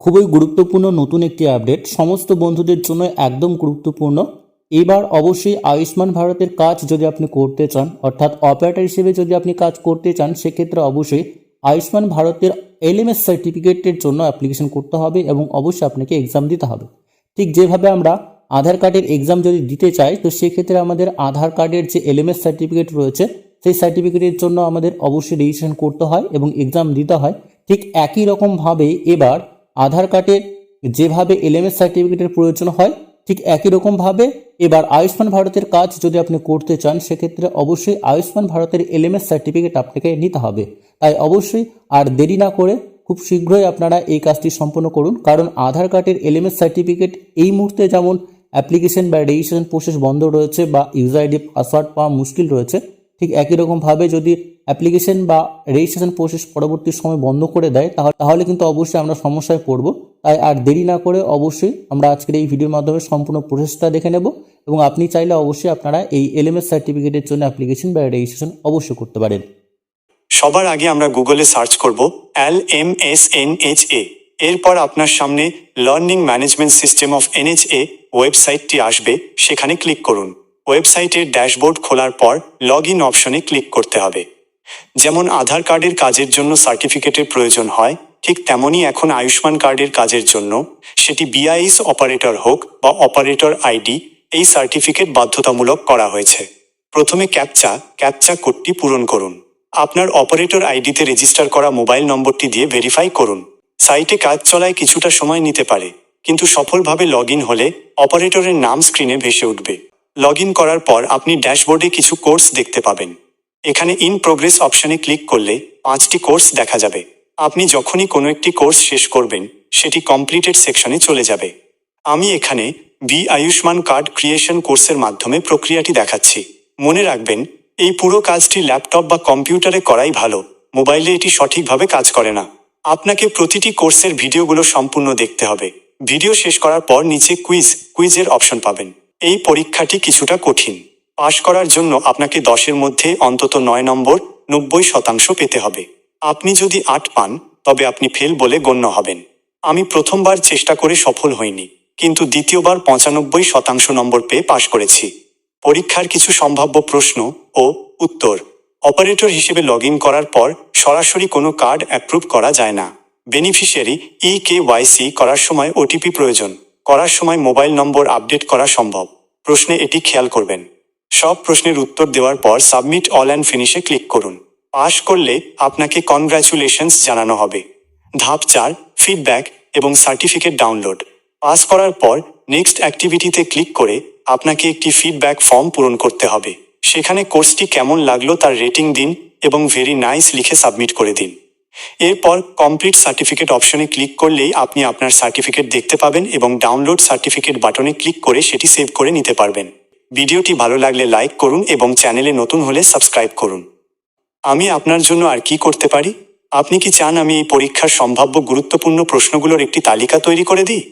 খুবই গুরুত্বপূর্ণ নতুন একটি আপডেট সমস্ত বন্ধুদের জন্য একদম গুরুত্বপূর্ণ। এবার অবশ্যই আয়ুষ্মান ভারতের কাজ যদি আপনি করতে চান, অর্থাৎ অপারেটর হিসেবে যদি আপনি কাজ করতে চান, সেক্ষেত্রে অবশ্যই আয়ুষ্মান ভারতের এলএমএস সার্টিফিকেটের জন্য অ্যাপ্লিকেশন করতে হবে এবং অবশ্যই আপনাকে এক্সাম দিতে হবে। ঠিক যেভাবে আমরা আধার কার্ডের এক্সাম যদি দিতে চাই, তো সেক্ষেত্রে আমাদের আধার কার্ডের যে এলএমএস সার্টিফিকেট রয়েছে সেই সার্টিফিকেটের জন্য আমাদের অবশ্যই রেজিস্ট্রেশন করতে হয় এবং এক্সাম দিতে হয়। ঠিক একই রকমভাবে এবার আধার কার্ডের যেভাবে এলএমএস সার্টিফিকেটের প্রয়োজন হয়, ঠিক একই রকমভাবে এবার আয়ুষ্মান ভারতের কাজ যদি আপনি করতে চান, সেক্ষেত্রে অবশ্যই আয়ুষ্মান ভারতের এলএমএস সার্টিফিকেট আপনাকে নিতে হবে। তাই অবশ্যই আর দেরি না করে খুব শীঘ্রই আপনারা এই কাজটি সম্পন্ন করুন, কারণ আধার কার্ডের এলএমএস সার্টিফিকেট এই মুহূর্তে যেমন অ্যাপ্লিকেশন বা রেজিস্ট্রেশন প্রসেস বন্ধ রয়েছে বা ইউজার আইডি পাসওয়ার্ড পাওয়া মুশকিল রয়েছে, ঠিক একই রকমভাবে যদি অ্যাপ্লিকেশন বা রেজিস্ট্রেশন প্রসেস পরবর্তী সময় বন্ধ করে দেয়, তাহলে কিন্তু অবশ্যই আমরা সমস্যায় পড়ব। তাই আর দেরি না করে অবশ্যই আমরা আজকের এই ভিডিওর মাধ্যমে সম্পূর্ণ প্রসেসটা দেখে নেব এবং আপনি চাইলে অবশ্যই আপনারা এই এলএমএস সার্টিফিকেটের জন্য অ্যাপ্লিকেশন বা রেজিস্ট্রেশন অবশ্যই করতে পারেন। সবার আগে আমরা গুগলে সার্চ করব LMSNHA। এরপর আপনার সামনে learning management system of NHA ওয়েবসাইটটি আসবে, সেখানে ক্লিক করুন। ওয়েবসাইটের ড্যাশবোর্ড খোলার পর লগ ইন অপশনে ক্লিক করতে হবে। যেমন আধার কার্ডের কাজের জন্য সার্টিফিকেটের প্রয়োজন হয়, ঠিক তেমনই এখন আয়ুষ্মান কার্ডের কাজের জন্য, সেটি BIS অপারেটর হোক বা অপারেটর আইডি, এই সার্টিফিকেট বাধ্যতামূলক করা হয়েছে। প্রথমে ক্যাপচা কোডটি পূরণ করুন। আপনার অপারেটর আইডিতে রেজিস্টার করা মোবাইল নম্বরটি দিয়ে ভেরিফাই করুন। সাইটে কাজ চলায় কিছুটা সময় নিতে পারে, কিন্তু সফলভাবে লগ ইন হলে অপারেটরের নাম স্ক্রিনে ভেসে উঠবে। লগ ইন করার পর আপনি ড্যাশবোর্ডে কিছু কোর্স দেখতে পাবেন। এখানে ইন প্রোগ্রেস অপশনে ক্লিক করলে 5টি কোর্স দেখা যাবে। আপনি যখনই কোনো একটি কোর্স শেষ করবেন, সেটি কমপ্লিটেড সেকশনে চলে যাবে। আমি এখানে আয়ুষ্মান কার্ড ক্রিয়েশন কোর্সের মাধ্যমে প্রক্রিয়াটি দেখাচ্ছি। মনে রাখবেন, এই পুরো কাজটি ল্যাপটপ বা কম্পিউটারে করাই ভালো, মোবাইলে এটি সঠিকভাবে কাজ করে না। আপনাকে প্রতিটি কোর্সের ভিডিওগুলো সম্পূর্ণ দেখতে হবে। ভিডিও শেষ করার পর নিচে কুইজের অপশন পাবেন। এই পরীক্ষাটি কিছুটা কঠিন। পাশ করার জন্য আপনাকে 10-এর মধ্যে অন্তত 9 নম্বর 90% পেতে হবে। আপনি যদি 8 পান, তবে আপনি ফেল বলে গণ্য হবেন। আমি প্রথমবার চেষ্টা করে সফল হইনি, কিন্তু দ্বিতীয়বার 95% নম্বর পেয়ে পাশ করেছি। পরীক্ষার কিছু সম্ভাব্য প্রশ্ন ও উত্তর। অপারেটর হিসেবে লগ ইন করার পর সরাসরি কোনো কার্ড অ্যাপ্রুভ করা যায় না। বেনিফিশিয়ারি KYC করার সময় OTP প্রয়োজন। করার সময় মোবাইল নম্বর আপডেট করা সম্ভব। প্রশ্নে এটি খেয়াল করবেন। সব প্রশ্নের উত্তর দেওয়ার পর সাবমিট অল অ্যান্ড ফিনিশে ক্লিক করুন। পাশ করলে আপনাকে কনগ্র্যাচুলেশনস জানানো হবে। ধাপ 4, ফিডব্যাক এবং সার্টিফিকেট ডাউনলোড। পাস করার পর নেক্সট অ্যাক্টিভিটিতে ক্লিক করে আপনাকে একটি ফিডব্যাক ফর্ম পূরণ করতে হবে। সেখানে কোর্সটি কেমন লাগলো তার রেটিং দিন এবং ভেরি নাইস লিখে সাবমিট করে দিন। এরপর কমপ্লিট সার্টিফিকেট অপশনে ক্লিক করলেই আপনি আপনার সার্টিফিকেট দেখতে পাবেন এবং ডাউনলোড সার্টিফিকেট বাটনে ক্লিক করে সেটি সেভ করে নিতে পারবেন। ভিডিওটি ভালো লাগলে লাইক করুন এবং চ্যানেলে নতুন হলে সাবস্ক্রাইব করুন। আমি আপনার জন্য আর কি করতে পারি? আপনি কি চান আমি এই পরীক্ষার সম্ভাব্য গুরুত্বপূর্ণ প্রশ্নগুলোর একটি তালিকা তৈরি করে দিই?